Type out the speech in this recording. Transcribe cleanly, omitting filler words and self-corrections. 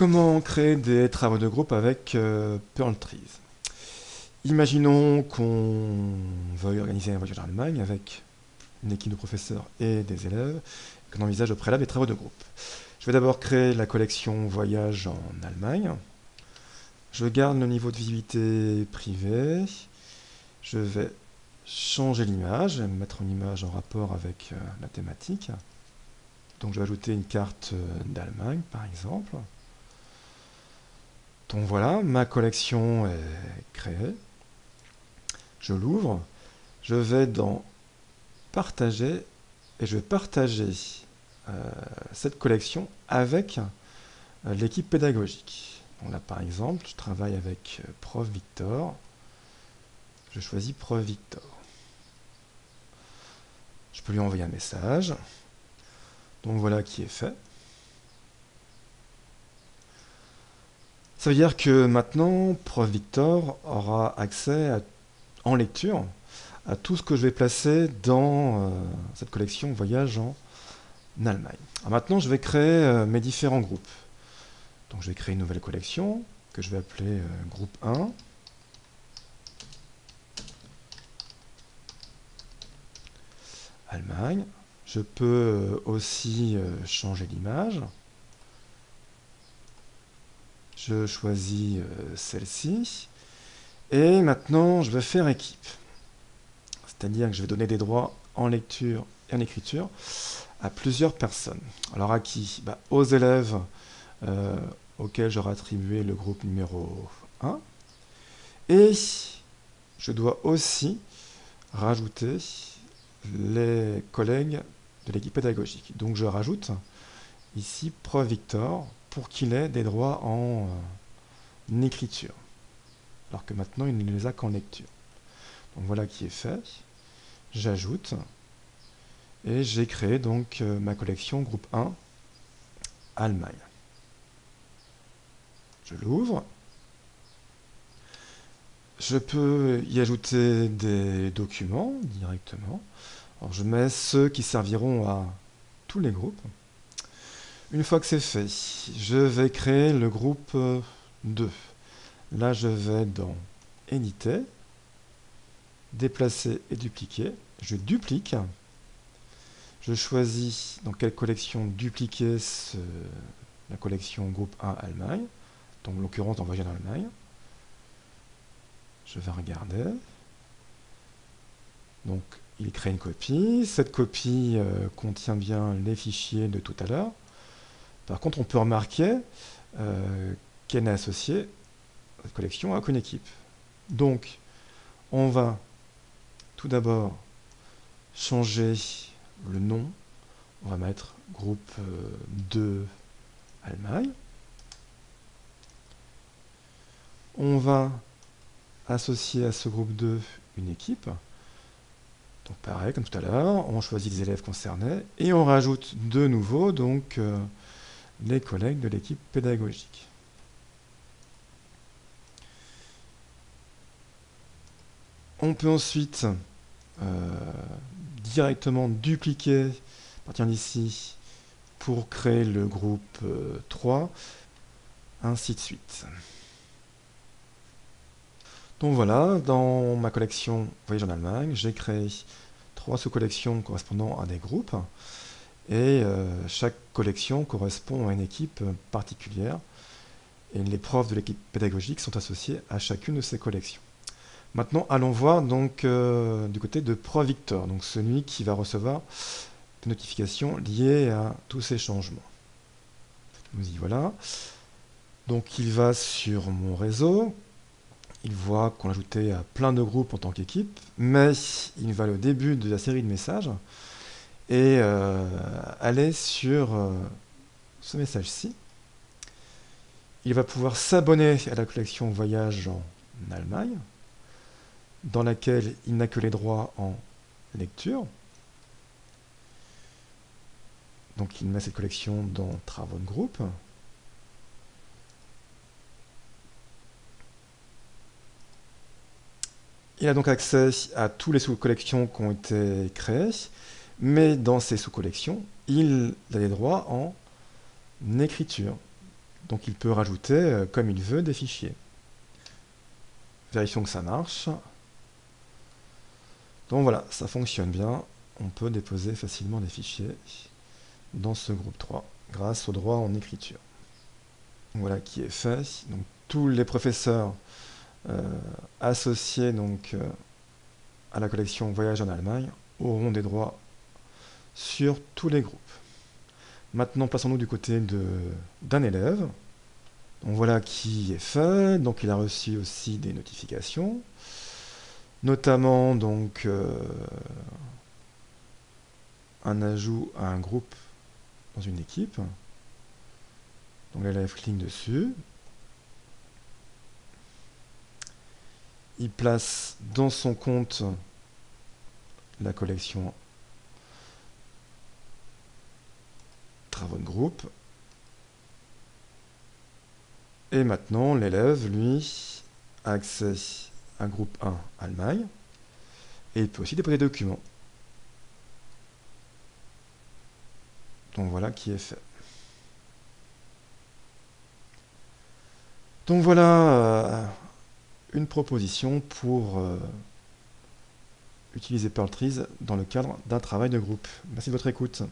Comment créer des travaux de groupe avec Perl Trees? Imaginons qu'on veuille organiser un voyage en Allemagne avec une équipe de professeurs et des élèves, et qu'on envisage au préalable des travaux de groupe. Je vais d'abord créer la collection voyage en Allemagne. Je garde le niveau de visibilité privé. Je vais changer l'image, mettre une image en rapport avec la thématique. Donc je vais ajouter une carte d'Allemagne par exemple. Donc voilà, ma collection est créée. Je l'ouvre. Je vais dans Partager et je vais partager cette collection avec l'équipe pédagogique. Donc là par exemple, je travaille avec Prof Victor. Je choisis Prof Victor. Je peux lui envoyer un message. Donc voilà qui est fait. Ça veut dire que maintenant, Prof Victor aura accès en lecture à tout ce que je vais placer dans cette collection Voyage en Allemagne. Alors maintenant, je vais créer mes différents groupes. Donc je vais créer une nouvelle collection que je vais appeler groupe 1. Allemagne. Je peux aussi changer l'image. Je choisis celle-ci. Et maintenant, je vais faire équipe. C'est-à-dire que je vais donner des droits en lecture et en écriture à plusieurs personnes. Alors à qui? Aux élèves auxquels j'aurai attribué le groupe numéro 1. Et je dois aussi rajouter les collègues de l'équipe pédagogique. Donc je rajoute ici Prof Victor pour qu'il ait des droits en écriture. Alors que maintenant il ne les a qu'en lecture. Donc voilà qui est fait. J'ajoute et j'ai créé donc ma collection groupe 1 Allemagne. Je l'ouvre. Je peux y ajouter des documents directement. Alors je mets ceux qui serviront à tous les groupes. Une fois que c'est fait, je vais créer le groupe 2. Là, je vais dans Éditer, Déplacer et dupliquer. Je duplique. Je choisis dans quelle collection dupliquer la collection groupe 1 Allemagne. Donc, en l'occurrence, dans Voyage en Allemagne. Je vais regarder. Donc, il crée une copie. Cette copie contient bien les fichiers de tout à l'heure. Par contre, on peut remarquer qu'elle n'est associée à cette collection à aucune équipe. Donc, on va tout d'abord changer le nom. On va mettre groupe 2 Allemagne. On va associer à ce groupe 2 une équipe. Donc pareil, comme tout à l'heure, on choisit les élèves concernés et on rajoute de nouveau donc les collègues de l'équipe pédagogique. On peut ensuite directement dupliquer à partir d'ici pour créer le groupe 3, ainsi de suite. Donc voilà, dans ma collection Voyage en Allemagne, j'ai créé 3 sous-collections correspondant à des groupes et chaque collection correspond à une équipe particulière et les profs de l'équipe pédagogique sont associés à chacune de ces collections. Maintenant, allons voir donc du côté de Prof Victor, donc celui qui va recevoir des notifications liées à tous ces changements. Nous y voilà. Donc il va sur mon réseau, il voit qu'on l'a ajouté à plein de groupes en tant qu'équipe, mais il va au début de la série de messages et aller sur ce message-ci. Il va pouvoir s'abonner à la collection Voyage en Allemagne, dans laquelle il n'a que les droits en lecture. Donc il met cette collection dans Travaux de groupe. Il a donc accès à toutes les sous-collections qui ont été créées, mais dans ces sous-collections, il a les droits en écriture. Donc il peut rajouter, comme il veut, des fichiers. Vérifions que ça marche. Donc voilà, ça fonctionne bien. On peut déposer facilement des fichiers dans ce groupe 3 grâce au droit en écriture. Voilà qui est fait. Donc tous les professeurs associés à la collection Voyage en Allemagne auront des droits sur tous les groupes. Maintenant, passons-nous du côté d'un élève. Donc voilà qui est fait. Donc il a reçu aussi des notifications, notamment un ajout à un groupe dans une équipe. Donc l'élève clique dessus. Il place dans son compte la collection travaux de groupe. Et maintenant, l'élève, lui, a accès à groupe 1 Allemagne. Et il peut aussi déposer des documents. Donc voilà qui est fait. Donc voilà une proposition pour utiliser Perl Trees dans le cadre d'un travail de groupe. Merci de votre écoute.